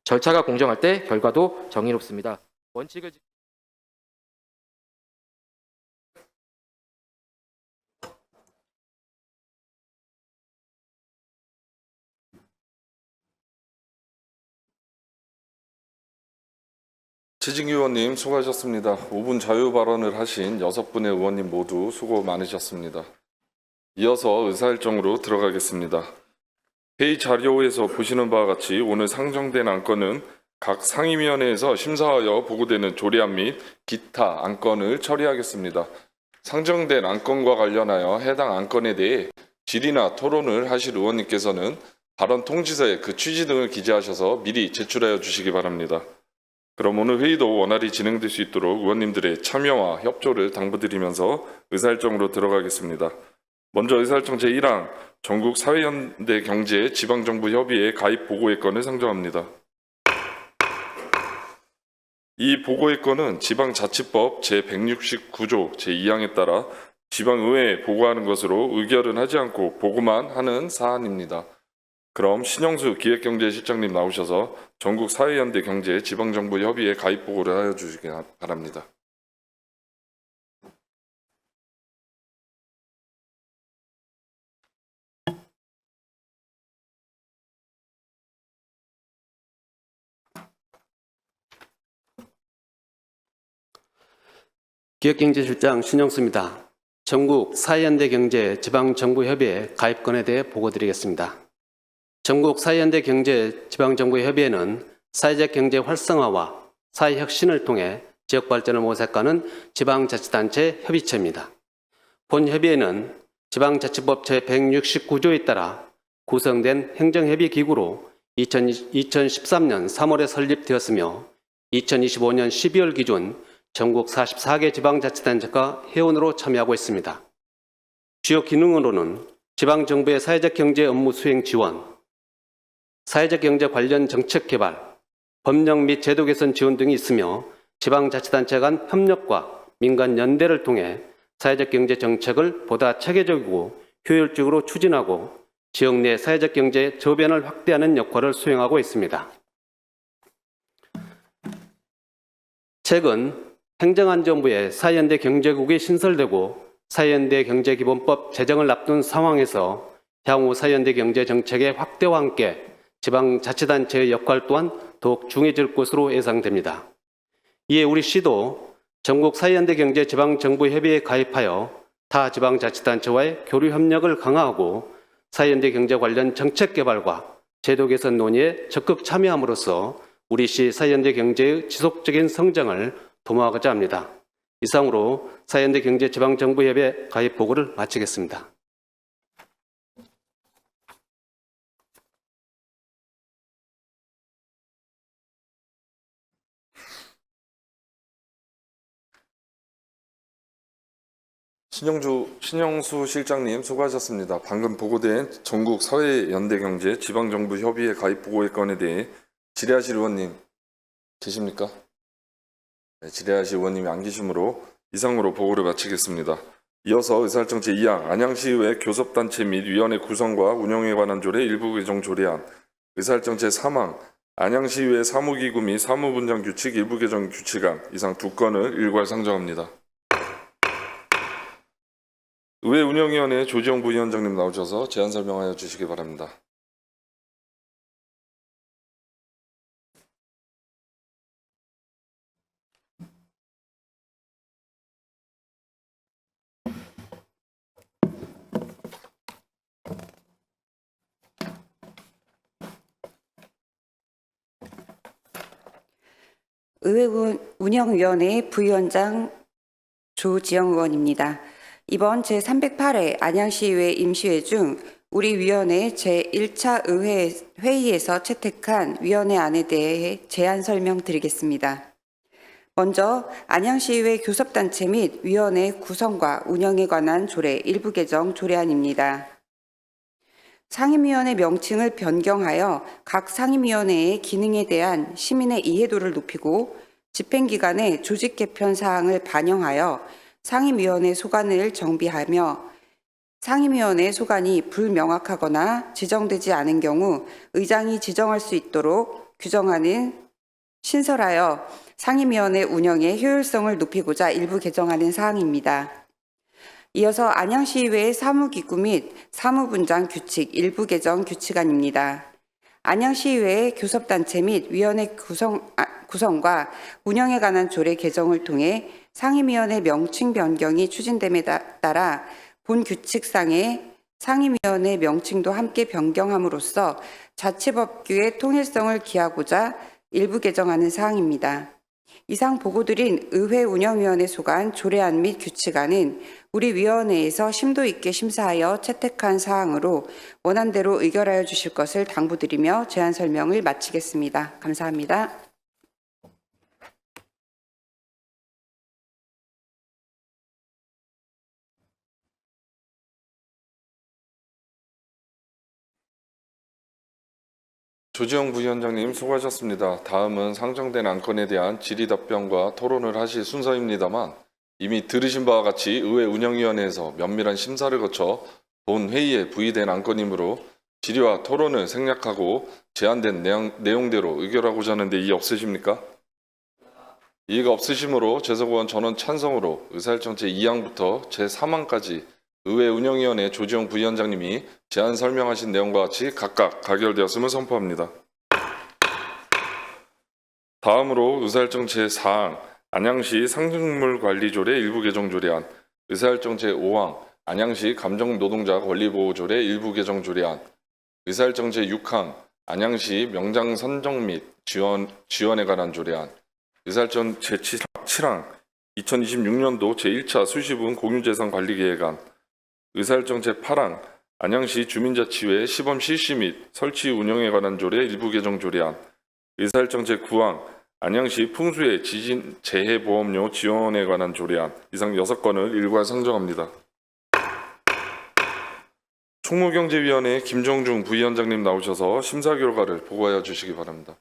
절차가 공정할 때 결과도 정의롭습니다. 원칙을 최진규 의원님 수고하셨습니다. 5분 자유 발언을 하신 6분의 의원님 모두 수고 많으셨습니다. 이어서 의사일정으로 들어가겠습니다. 회의 자료에서 보시는 바와 같이 오늘 상정된 안건은 각 상임위원회에서 심사하여 보고되는 조례안 및 기타 안건을 처리하겠습니다. 상정된 안건과 관련하여 해당 안건에 대해 질의나 토론을 하실 의원님께서는 발언 통지서에 그 취지 등을 기재하셔서 미리 제출하여 주시기 바랍니다. 그럼 오늘 회의도 원활히 진행될 수 있도록 의원님들의 참여와 협조를 당부드리면서 의사일정으로 들어가겠습니다. 먼저 의사일정 제1항 전국 사회연대 경제 지방정부협의회 가입 보고의 건을 상정합니다. 이 보고의 건은 지방자치법 제169조 제2항에 따라 지방의회에 보고하는 것으로 의결은 하지 않고 보고만 하는 사안입니다. 그럼 신영수 기획경제실장님 나오셔서 전국 사회연대 경제 지방정부협의회 가입 보고를 하여 주시기 바랍니다. 기획경제실장 신영수입니다. 전국 사회연대 경제 지방정부협의회 가입건에 대해 보고드리겠습니다. 전국 사회연대 경제 지방정부협의회는 사회적 경제 활성화와 사회혁신을 통해 지역발전을 모색하는 지방자치단체 협의체입니다. 본 협의회는 지방자치법 제169조에 따라 구성된 행정협의기구로 2013년 3월에 설립되었으며 2025년 12월 기준 전국 44개 지방자치단체가 회원으로 참여하고 있습니다. 주요 기능으로는 지방정부의 사회적 경제 업무 수행 지원, 사회적 경제 관련 정책 개발, 법령 및 제도 개선 지원 등이 있으며 지방자치단체 간 협력과 민간 연대를 통해 사회적 경제 정책을 보다 체계적이고 효율적으로 추진하고 지역 내 사회적 경제 저변을 확대하는 역할을 수행하고 있습니다. 최근 행정안전부의 사회연대 경제국이 신설되고 사회연대 경제기본법 제정을 앞둔 상황에서 향후 사회연대 경제정책의 확대와 함께 지방자치단체의 역할 또한 더욱 중요해질 것으로 예상됩니다. 이에 우리 시도 전국 사회연대 경제 지방정부협의회에 가입하여 타 지방자치단체와의 교류 협력을 강화하고 사회연대 경제 관련 정책 개발과 제도 개선 논의에 적극 참여함으로써 우리 시 사회연대 경제의 지속적인 성장을 도모하고자 합니다. 이상으로 사회연대 경제 지방정부협의회 가입 보고를 마치겠습니다. 신영수 실장님 수고하셨습니다. 방금 보고된 전국 사회연대경제 지방정부협의회 가입 보고의 건에 대해 질의하실 의원님 계십니까? 네, 질의하실 의원님이 안 계시므로 이상으로 보고를 마치겠습니다. 이어서 의사일정 제2항 안양시의회 교섭단체 및 위원회 구성과 운영에 관한 조례 일부 개정 조례안, 의사일정 제3항 안양시의회 사무기구 및 사무분장 규칙 일부 개정 규칙안, 이상 두 건을 일괄 상정합니다. 의회 운영위원회 조지영 부위원장님 나오셔서 제안 설명하여 주시기 바랍니다. 의회 운영위원회 부위원장 조지영 의원입니다. 이번 제308회 안양시의회 임시회 중 우리 위원회 제1차 의회 회의에서 채택한 위원회안에 대해 제안 설명드리겠습니다. 먼저 안양시의회 교섭단체 및 위원회 구성과 운영에 관한 조례 일부 개정 조례안입니다. 상임위원회 명칭을 변경하여 각 상임위원회의 기능에 대한 시민의 이해도를 높이고 집행기관의 조직 개편 사항을 반영하여 상임위원회 소관을 정비하며 상임위원회 소관이 불명확하거나 지정되지 않은 경우 의장이 지정할 수 있도록 규정하는 신설하여 상임위원회 운영의 효율성을 높이고자 일부 개정하는 사항입니다. 이어서 안양시의회 사무기구 및 사무분장 규칙 일부 개정 규칙안입니다. 안양시의회 교섭단체 및 위원회 구성과 운영에 관한 조례 개정을 통해 상임위원회 명칭 변경이 추진됨에 따라 본 규칙상의 상임위원회 명칭도 함께 변경함으로써 자치법규의 통일성을 기하고자 일부 개정하는 사항입니다. 이상 보고드린 의회 운영위원회 소관 조례안 및 규칙안은 우리 위원회에서 심도 있게 심사하여 채택한 사항으로 원안대로 의결하여 주실 것을 당부드리며 제안 설명을 마치겠습니다. 감사합니다. 조지영 부위원장님 수고하셨습니다. 다음은 상정된 안건에 대한 질의 답변과 토론을 하실 순서입니다만 이미 들으신 바와 같이 의회 운영위원회에서 면밀한 심사를 거쳐 본 회의에 부의된 안건이므로 질의와 토론을 생략하고 제안된 내용대로 의결하고자 하는데 이의 없으십니까? 이의가 없으시므로 재석의원 전원 찬성으로 의사일정 제2항부터 제3항까지 의회 운영위원회 조지영 부위원장님이 제안 설명하신 내용과 같이 각각 가결되었음을 선포합니다. 다음으로 의사일정 제4항 안양시 상징물관리조례 일부 개정 조례안, 의사일정 제5항 안양시 감정노동자 권리보호조례 일부 개정 조례안, 의사일정 제6항 안양시 명장 선정 및 지원에 관한 조례안, 의사일정 제7항 2026년도 제1차 수시분 공유재산 관리계획안, 의사일정 제8항 안양시 주민자치회 시범 실시 및 설치 운영에 관한 조례 일부 개정 조례안, 의사일정 제9항 안양시 풍수해 지진 재해 보험료 지원에 관한 조례안, 이상 6건을 일괄 상정합니다. 총무경제위원회 김정중 부위원장님 나오셔서 심사 결과를 보고하여 주시기 바랍니다.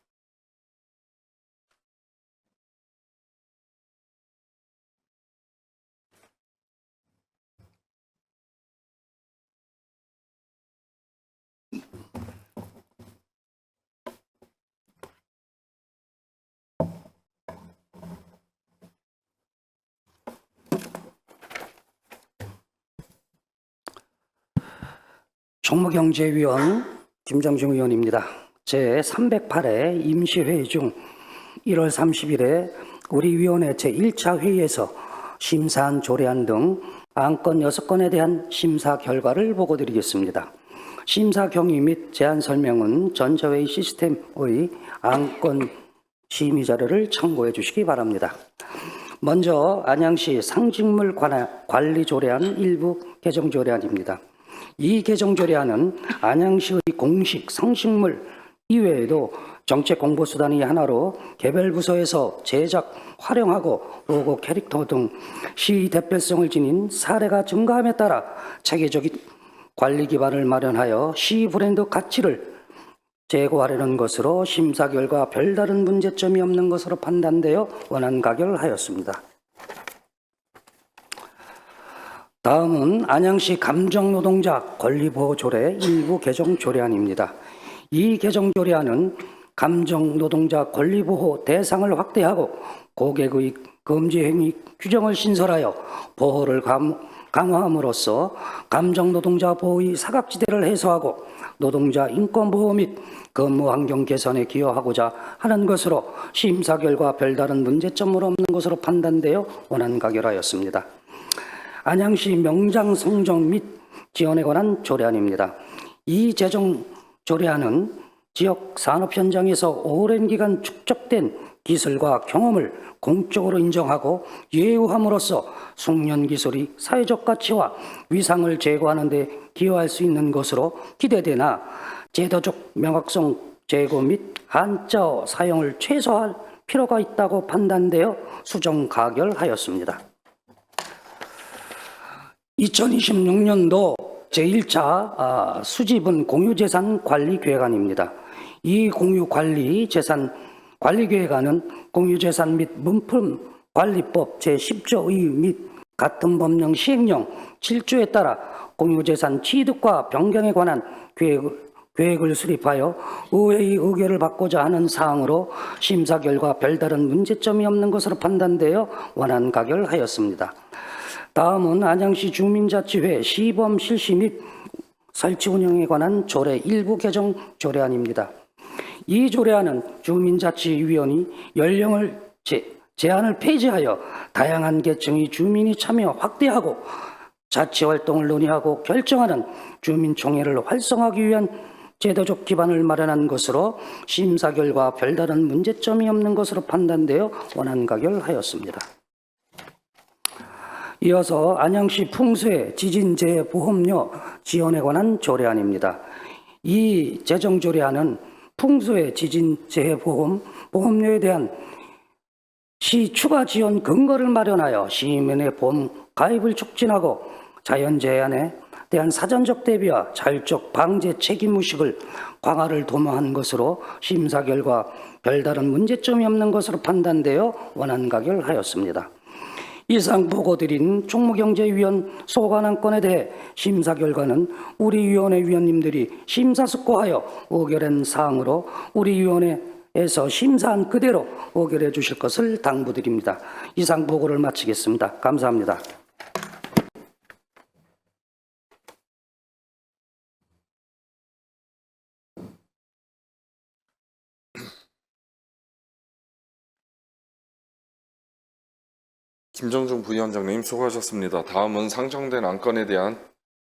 총무경제위원 김정중 의원입니다. 제308회 임시회의 중 1월 30일에 우리 위원회 제1차 회의에서 심사한 조례안 등 안건 6건에 대한 심사 결과를 보고드리겠습니다. 심사 경위 및 제안 설명은 전자회의 시스템의 안건 심의 자료를 참고해 주시기 바랍니다. 먼저 안양시 상징물 관리 조례안 일부 개정 조례안입니다. 이 개정 조례안은 안양시의 공식 상식물 이외에도 정책 공보 수단이 하나로 개별 부서에서 제작, 활용하고 로고 캐릭터 등 시 대표성을 지닌 사례가 증가함에 따라 체계적인 관리 기반을 마련하여 시 브랜드 가치를 제고하려는 것으로 심사 결과 별다른 문제점이 없는 것으로 판단되어 원안 가결하였습니다. 다음은 안양시 감정노동자 권리보호조례 일부 개정 조례안입니다. 이 개정 조례안은 감정노동자 권리보호 대상을 확대하고 고객의 금지행위 규정을 신설하여 보호를 강화함으로써 감정노동자 보호의 사각지대를 해소하고 노동자 인권보호 및 근무환경 개선에 기여하고자 하는 것으로 심사 결과 별다른 문제점은 없는 것으로 판단되어 원안 가결하였습니다. 안양시 명장 성정 및 지원에 관한 조례안입니다. 이 제정 조례안은 지역 산업 현장에서 오랜 기간 축적된 기술과 경험을 공적으로 인정하고 예우함으로써 숙련 기술이 사회적 가치와 위상을 제고하는 데 기여할 수 있는 것으로 기대되나 제도적 명확성 제고 및 한자어 사용을 최소화할 필요가 있다고 판단되어 수정 가결하였습니다. 2026년도 제1차 수집은 공유재산 관리계획안입니다. 이 공유관리재산 관리계획안은 공유재산 및 문품관리법 제10조 2 및 같은 법령 시행령 7조에 따라 공유재산 취득과 변경에 관한 계획을 수립하여 의회의 의결을 받고자 하는 사항으로 심사 결과 별다른 문제점이 없는 것으로 판단되어 원안 가결하였습니다. 다음은 안양시 주민자치회 시범 실시 및 설치 운영에 관한 조례 일부 개정 조례안입니다. 이 조례안은 주민자치위원회 연령을 제한을 폐지하여 다양한 계층의 주민이 참여 확대하고 자치활동을 논의하고 결정하는 주민총회를 활성화하기 위한 제도적 기반을 마련한 것으로 심사 결과 별다른 문제점이 없는 것으로 판단되어 원안 가결하였습니다. 이어서 안양시 풍수의 지진재해 보험료 지원에 관한 조례안입니다. 이 재정조례안은 풍수의 지진재해 보험료에 대한 시 추가 지원 근거를 마련하여 시민의 보험 가입을 촉진하고 자연재해에 대한 사전적 대비와 자율적 방제 책임의식을 강화를 도모한 것으로 심사 결과 별다른 문제점이 없는 것으로 판단되어 원안 가결하였습니다. 이상 보고드린 총무경제위원 소관안건에 대해 심사 결과는 우리 위원회 위원님들이 심사숙고하여 의결한 사항으로 우리 위원회에서 심사한 그대로 의결해 주실 것을 당부드립니다. 이상 보고를 마치겠습니다. 감사합니다. 김정중 부위원장님 수고하셨습니다. 다음은 상정된 안건에 대한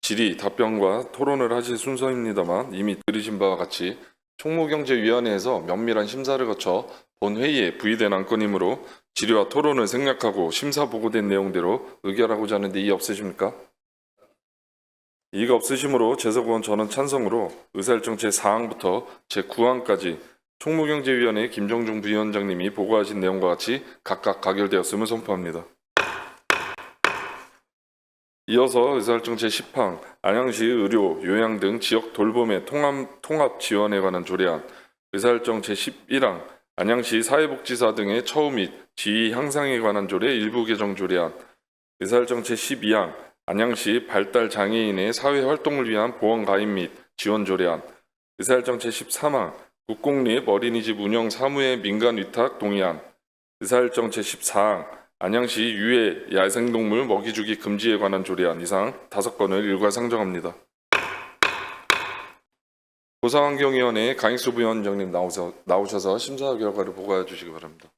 질의, 답변과 토론을 하실 순서입니다만 이미 들으신 바와 같이 총무경제위원회에서 면밀한 심사를 거쳐 본회의에 부의된 안건이므로 질의와 토론을 생략하고 심사 보고된 내용대로 의결하고자 하는데 이의 없으십니까? 이의가 없으시므로 재석 의원 전원 찬성으로 의사일정 제4항부터 제9항까지 총무경제위원회 김정중 부위원장님이 보고하신 내용과 같이 각각 가결되었음을 선포합니다. 이어서 의사일정 제10항 안양시 의료, 요양 등 지역 돌봄의 통합 지원에 관한 조례안, 의사일정 제11항 안양시 사회복지사 등의 처우 및 지위 향상에 관한 조례 일부 개정 조례안, 의사일정 제12항 안양시 발달 장애인의 사회 활동을 위한 보험 가입 및 지원 조례안, 의사일정 제13항 국공립 어린이집 운영 사무의 민간 위탁 동의안, 의사일정 제14항 안양시 유해 야생동물 먹이주기 금지에 관한 조례안 이상 5건을 일괄 상정합니다. 보상환경위원회 강익수 부위원장님 나오셔서 심사 결과를 보고해 주시기 바랍니다.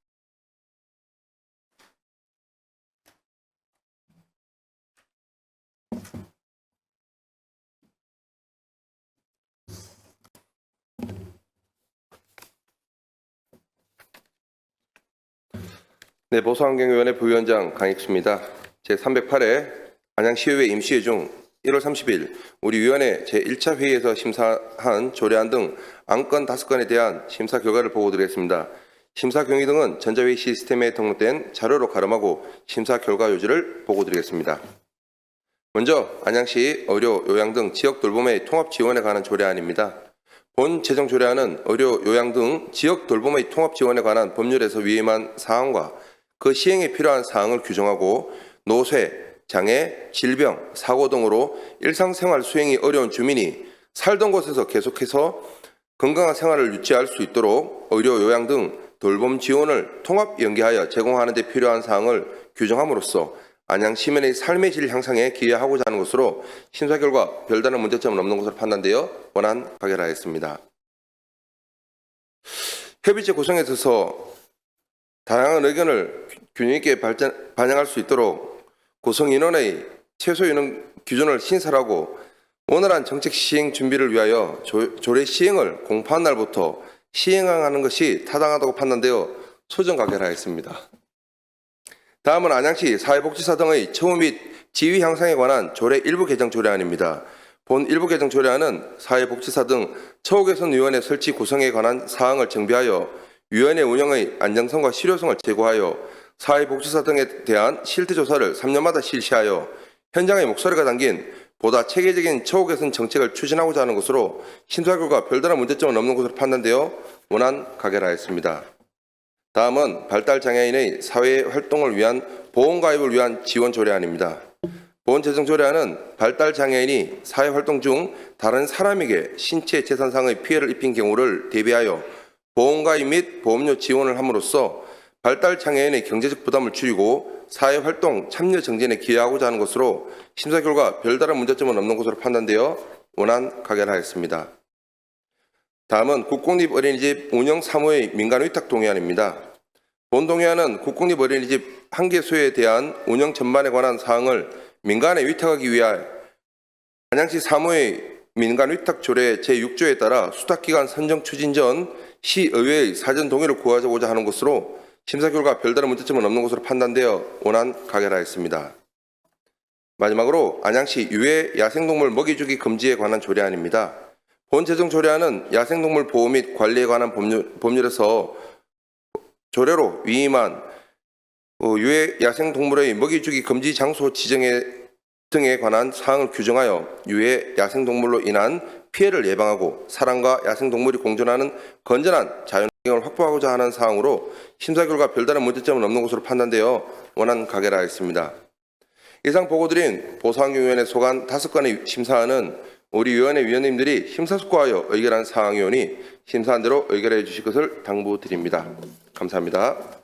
네, 보수환경위원회 부위원장 강익수입니다. 제308회 안양시의회 임시회 중 1월 30일 우리 위원회 제1차 회의에서 심사한 조례안 등 안건 5건에 대한 심사 결과를 보고드리겠습니다. 심사 경위 등은 전자회의 시스템에 등록된 자료로 가름하고 심사 결과 요지를 보고드리겠습니다. 먼저 안양시 의료, 요양 등 지역 돌봄의 통합 지원에 관한 조례안입니다. 본 재정 조례안은 의료, 요양 등 지역 돌봄의 통합 지원에 관한 법률에서 위임한 사항과 그 시행에 필요한 사항을 규정하고 노쇠, 장애, 질병, 사고 등으로 일상생활 수행이 어려운 주민이 살던 곳에서 계속해서 건강한 생활을 유지할 수 있도록 의료, 요양 등 돌봄 지원을 통합 연계하여 제공하는 데 필요한 사항을 규정함으로써 안양 시민의 삶의 질 향상에 기여하고자 하는 것으로 심사 결과 별다른 문제점은 없는 것으로 판단되어 원안 가결하였습니다. 협의체 구성에 있어서 다양한 의견을 균형 있게 반영할 수 있도록 구성 인원의 최소 인원 기준을 신설하고 원활한 정책 시행 준비를 위하여 조례 시행을 공포한 날부터 시행하는 것이 타당하다고 판단되어 소정 가결하였습니다. 다음은 안양시 사회복지사 등의 처우 및 지위 향상에 관한 조례 일부 개정 조례안입니다. 본 일부 개정 조례안은 사회복지사 등 처우개선위원회 설치 구성에 관한 사항을 정비하여 위원회 운영의 안정성과 실효성을 제고하여 사회복지사 등에 대한 실태조사를 3년마다 실시하여 현장의 목소리가 담긴 보다 체계적인 처우개선 정책을 추진하고자 하는 것으로 심사 결과 별다른 문제점은 없는 것으로 판단되어 원안 가결하였습니다. 다음은 발달장애인의 사회활동을 위한 보험가입을 위한 지원 조례안입니다. 본 제정 조례안은 발달장애인이 사회활동 중 다른 사람에게 신체 재산상의 피해를 입힌 경우를 대비하여 보험가입 및 보험료 지원을 함으로써 발달장애인의 경제적 부담을 줄이고 사회활동 참여 정진에 기여하고자 하는 것으로 심사 결과 별다른 문제점은 없는 것으로 판단되어 원안 가결하였습니다. 다음은 국공립 어린이집 운영 사무의 민간 위탁 동의안입니다. 본 동의안은 국공립 어린이집 한 개 수에 대한 운영 전반에 관한 사항을 민간에 위탁하기 위하여 안양시 사무의 민간 위탁 조례 제6조에 따라 수탁기간 선정 추진 전 시의회의 사전 동의를 구하고자 하는 것으로 심사 결과 별다른 문제점은 없는 것으로 판단되어 원안 가결하였습니다. 마지막으로 안양시 유해 야생동물 먹이주기 금지에 관한 조례안입니다. 본 제정 조례안은 야생동물 보호 및 관리에 관한 법률에서 조례로 위임한 유해 야생동물의 먹이주기 금지 장소 등에 관한 사항을 규정하여 유해 야생동물로 인한 피해를 예방하고 사람과 야생동물이 공존하는 건전한 자연환경을 확보하고자 하는 사항으로 심사 결과 별다른 문제점은 없는 것으로 판단되어 원안 가결하였습니다. 이상 보고드린 보상위원회 소관 5건의 심사안은 우리 위원회 위원님들이 심사숙고하여 의결한 사항이오니 심사한 대로 의결해 주실 것을 당부드립니다. 감사합니다.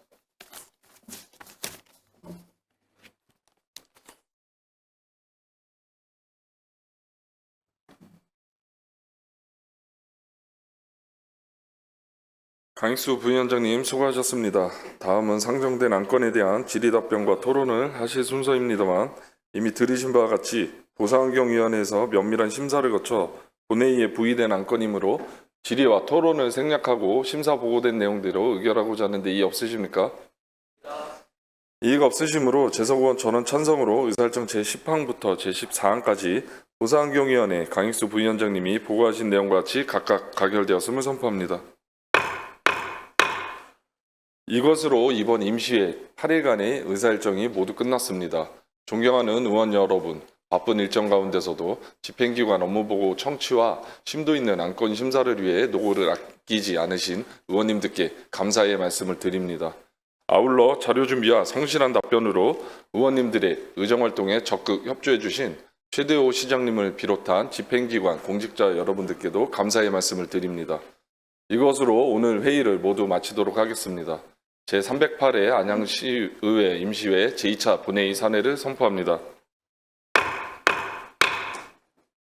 강익수 부위원장님 수고하셨습니다. 다음은 상정된 안건에 대한 질의답변과 토론을 하실 순서입니다만 이미 들으신 바와 같이 보상환경위원회에서 면밀한 심사를 거쳐 본회의에 부의된 안건이므로 질의와 토론을 생략하고 심사 보고된 내용대로 의결하고자 하는데 이의 없으십니까? 이의가 없으시므로 재석의원 전원 찬성으로 의사일정 제10항부터 제14항까지 보상환경위원회 강익수 부위원장님이 보고하신 내용과 같이 각각 가결되었음을 선포합니다. 이것으로 이번 임시회 8일간의 의사일정이 모두 끝났습니다. 존경하는 의원 여러분, 바쁜 일정 가운데서도 집행기관 업무보고 청취와 심도 있는 안건 심사를 위해 노고를 아끼지 않으신 의원님들께 감사의 말씀을 드립니다. 아울러 자료 준비와 성실한 답변으로 의원님들의 의정활동에 적극 협조해 주신 최대호 시장님을 비롯한 집행기관 공직자 여러분들께도 감사의 말씀을 드립니다. 이것으로 오늘 회의를 모두 마치도록 하겠습니다. 제308회 안양시의회 임시회 제2차 본회의 산회를 선포합니다.